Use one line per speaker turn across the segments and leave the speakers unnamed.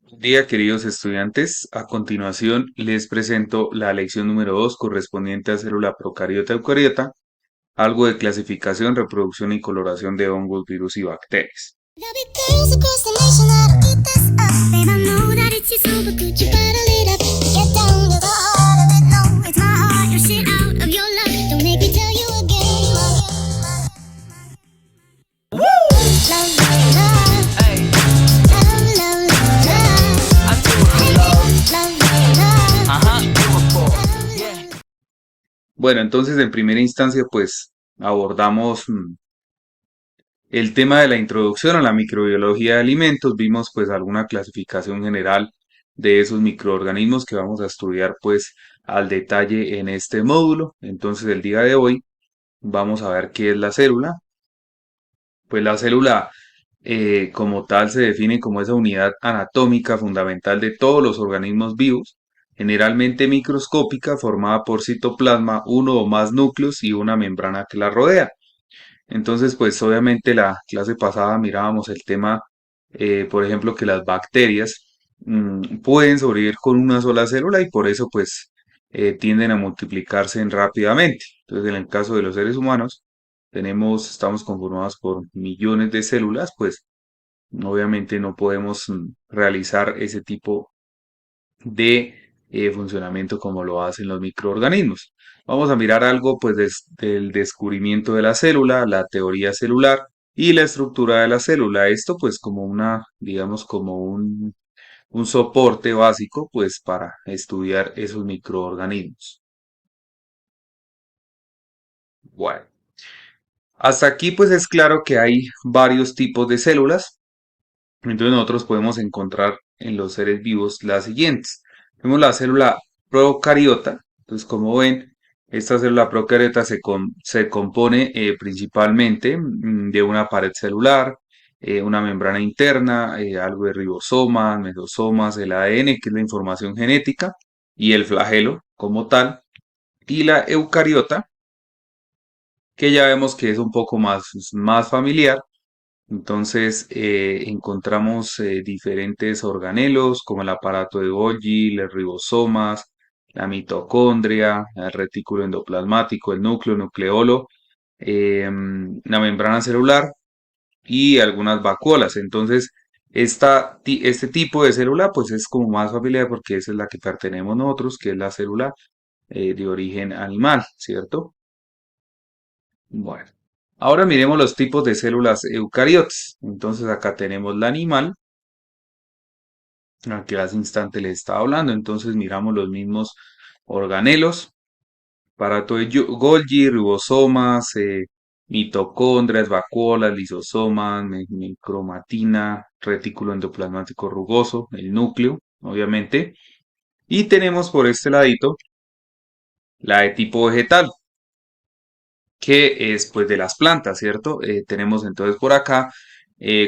Buen día, queridos estudiantes. A continuación, les presento la lección número 2 correspondiente a célula procariota eucariota, algo de clasificación, reproducción y coloración de hongos, virus y bacterias. Bueno, entonces en primera instancia, pues abordamos el tema de la introducción a la microbiología de alimentos. Vimos pues alguna clasificación general de esos microorganismos que vamos a estudiar pues al detalle en este módulo. Entonces el día de hoy vamos a ver qué es la célula. Pues la célula como tal se define como esa unidad anatómica fundamental de todos los organismos vivos, generalmente microscópica, formada por citoplasma, uno o más núcleos y una membrana que la rodea. Entonces, pues obviamente la clase pasada mirábamos el tema, por ejemplo, que las bacterias pueden sobrevivir con una sola célula y por eso pues tienden a multiplicarse rápidamente. Entonces, en el caso de los seres humanos, estamos conformados por millones de células, pues obviamente no podemos realizar ese tipo de funcionamiento como lo hacen los microorganismos. Vamos a mirar algo pues del descubrimiento de la célula, la teoría celular y la estructura de la célula. Esto pues como digamos como un soporte básico pues para estudiar esos microorganismos. Bueno, hasta aquí pues es claro que hay varios tipos de células. Entonces nosotros podemos encontrar en los seres vivos las siguientes. Tenemos la célula procariota. Entonces, como ven, esta célula procariota se compone principalmente de una pared celular, una membrana interna, algo de ribosomas, mesosomas, el ADN, que es la información genética, y el flagelo como tal. Y la eucariota, que ya vemos que es un poco más familiar. Entonces encontramos diferentes organelos como el aparato de Golgi, los ribosomas, la mitocondria, el retículo endoplasmático, el núcleo, nucleolo, la membrana celular y algunas vacuolas. Entonces, este tipo de célula pues es como más familiar porque esa es la que pertenecemos nosotros, que es la célula de origen animal, ¿cierto? Bueno, ahora miremos los tipos de células eucariotas. Entonces acá tenemos la animal, al que hace instante les estaba hablando. Entonces miramos los mismos organelos, aparato de Golgi, ribosomas, mitocondrias, vacuolas, lisosomas, cromatina, retículo endoplasmático rugoso, el núcleo, obviamente. Y tenemos por este ladito la de tipo vegetal, que es pues de las plantas, ¿cierto? Tenemos entonces por acá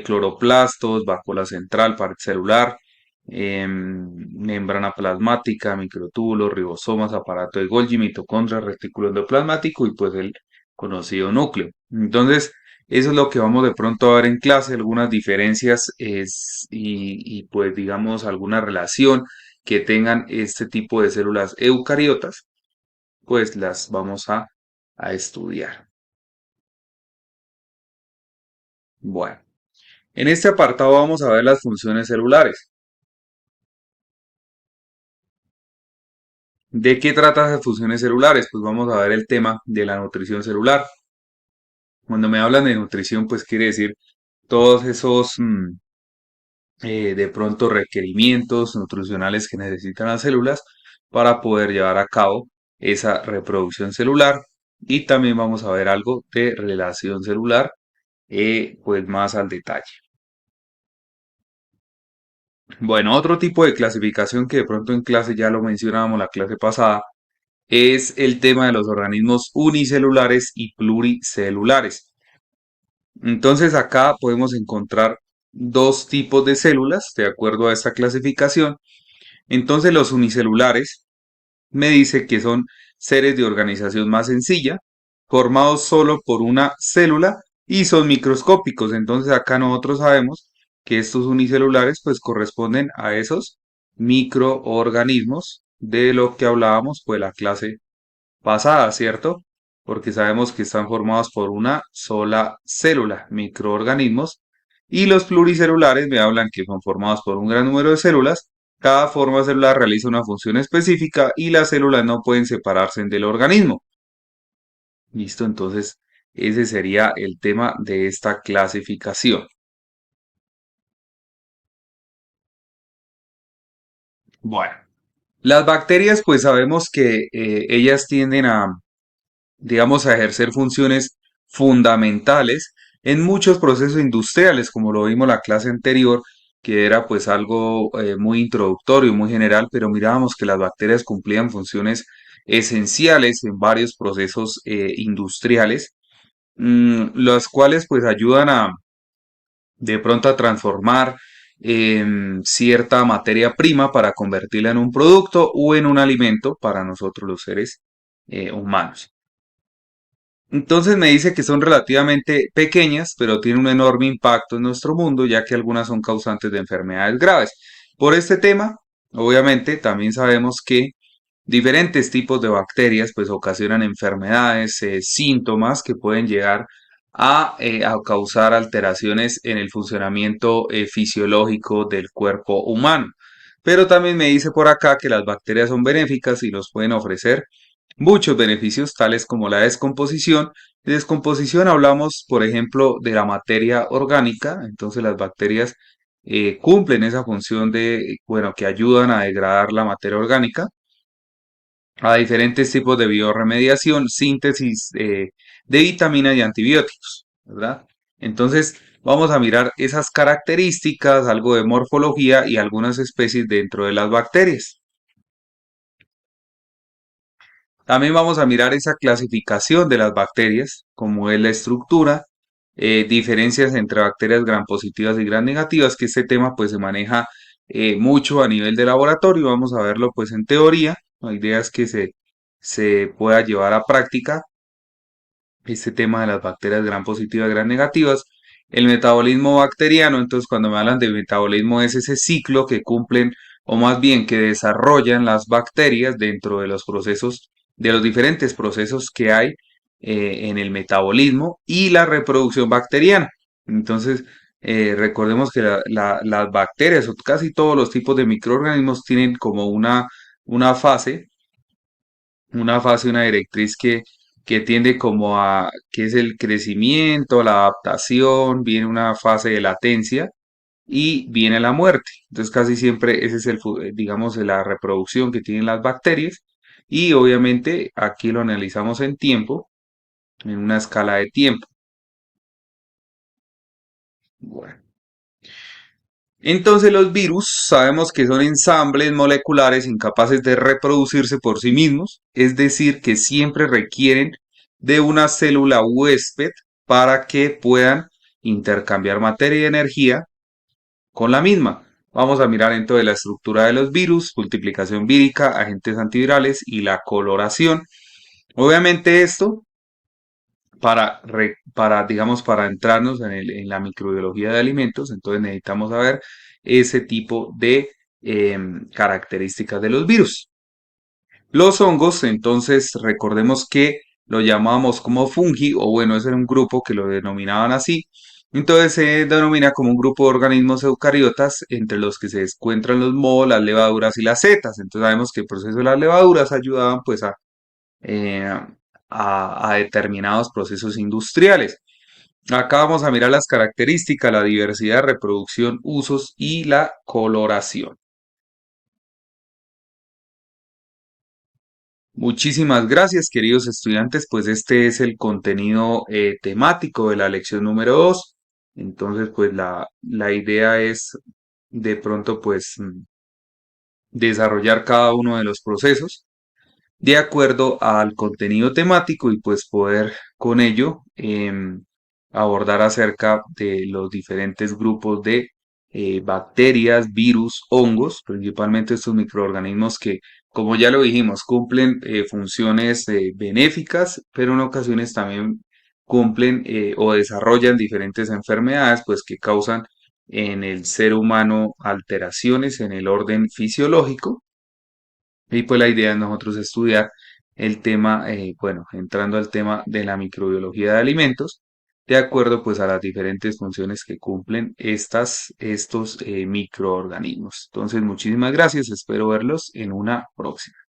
cloroplastos, vacuola central, pared celular, membrana plasmática, microtúbulos, ribosomas, aparato de Golgi, mitocondria, retículo endoplasmático y pues el conocido núcleo. Entonces, eso es lo que vamos de pronto a ver en clase, algunas diferencias pues digamos alguna relación que tengan este tipo de células eucariotas, pues las vamos a estudiar. Bueno, en este apartado vamos a ver las funciones celulares. ¿De qué tratan las funciones celulares? Pues vamos a ver el tema de la nutrición celular. Cuando me hablan de nutrición, pues quiere decir todos esos de pronto requerimientos nutricionales que necesitan las células para poder llevar a cabo esa reproducción celular. Y también vamos a ver algo de relación celular, pues más al detalle. Bueno, otro tipo de clasificación que de pronto en clase ya lo mencionábamos la clase pasada es el tema de los organismos unicelulares y pluricelulares. Entonces acá podemos encontrar dos tipos de células de acuerdo a esta clasificación. Entonces los unicelulares me dice que son seres de organización más sencilla, formados solo por una célula y son microscópicos. Entonces acá nosotros sabemos que estos unicelulares pues corresponden a esos microorganismos de lo que hablábamos pues la clase pasada, ¿cierto? Porque sabemos que están formados por una sola célula, microorganismos, y los pluricelulares me hablan que son formados por un gran número de células. Cada forma celular realiza una función específica y las células no pueden separarse del organismo. Listo, entonces ese sería el tema de esta clasificación. Bueno, las bacterias pues sabemos que ellas tienden a, digamos, a ejercer funciones fundamentales en muchos procesos industriales, como lo vimos la clase anterior, que era pues algo muy introductorio, muy general, pero mirábamos que las bacterias cumplían funciones esenciales en varios procesos industriales, los cuales pues ayudan a de pronto a transformar cierta materia prima para convertirla en un producto o en un alimento para nosotros los seres humanos. Entonces me dice que son relativamente pequeñas, pero tienen un enorme impacto en nuestro mundo, ya que algunas son causantes de enfermedades graves. Por este tema, obviamente, también sabemos que diferentes tipos de bacterias pues ocasionan enfermedades, síntomas que pueden llegar a causar alteraciones en el funcionamiento fisiológico del cuerpo humano. Pero también me dice por acá que las bacterias son benéficas y nos pueden ofrecer muchos beneficios, tales como la descomposición. De descomposición hablamos, por ejemplo, de la materia orgánica, entonces las bacterias cumplen esa función de, bueno, que ayudan a degradar la materia orgánica a diferentes tipos de biorremediación, síntesis de vitaminas y antibióticos, ¿verdad? Entonces, vamos a mirar esas características, algo de morfología y algunas especies dentro de las bacterias. También vamos a mirar esa clasificación de las bacterias, como es la estructura, diferencias entre bacterias gram positivas y gram negativas, que este tema pues se maneja mucho a nivel de laboratorio, vamos a verlo pues en teoría, la idea es que se pueda llevar a práctica este tema de las bacterias gram positivas, gram negativas, el metabolismo bacteriano, entonces cuando me hablan de metabolismo es ese ciclo que cumplen o más bien que desarrollan las bacterias dentro de los procesos, de los diferentes procesos que hay en el metabolismo y la reproducción bacteriana. Entonces, recordemos que las bacterias o casi todos los tipos de microorganismos tienen como una fase una directriz que tiende como a, que es el crecimiento, la adaptación, viene una fase de latencia y viene la muerte. Entonces casi siempre ese es digamos, la reproducción que tienen las bacterias y obviamente aquí lo analizamos en tiempo, en una escala de tiempo. Bueno. Entonces los virus sabemos que son ensambles moleculares incapaces de reproducirse por sí mismos, es decir, que siempre requieren de una célula huésped para que puedan intercambiar materia y energía con la misma. Vamos a mirar entonces la estructura de los virus, multiplicación vírica, agentes antivirales y la coloración. Obviamente esto digamos, para entrarnos en la microbiología de alimentos, entonces necesitamos saber ese tipo de características de los virus. Los hongos, entonces, recordemos que lo llamábamos como fungi, o bueno, ese era un grupo que lo denominaban así. Entonces se denomina como un grupo de organismos eucariotas entre los que se encuentran los mohos, las levaduras y las setas. Entonces sabemos que el proceso de las levaduras ayudaban pues eh, a determinados procesos industriales. Acá vamos a mirar las características, la diversidad, reproducción, usos y la coloración. Muchísimas gracias, queridos estudiantes, pues este es el contenido temático de la lección número 2. Entonces, pues la idea es de pronto pues desarrollar cada uno de los procesos de acuerdo al contenido temático y pues poder con ello abordar acerca de los diferentes grupos de bacterias, virus, hongos, principalmente estos microorganismos que, como ya lo dijimos, cumplen funciones benéficas, pero en ocasiones también cumplen o desarrollan diferentes enfermedades pues que causan en el ser humano alteraciones en el orden fisiológico y pues la idea es nosotros estudiar el tema, bueno, entrando al tema de la microbiología de alimentos, de acuerdo pues a las diferentes funciones que cumplen estos microorganismos. Entonces, muchísimas gracias, espero verlos en una próxima.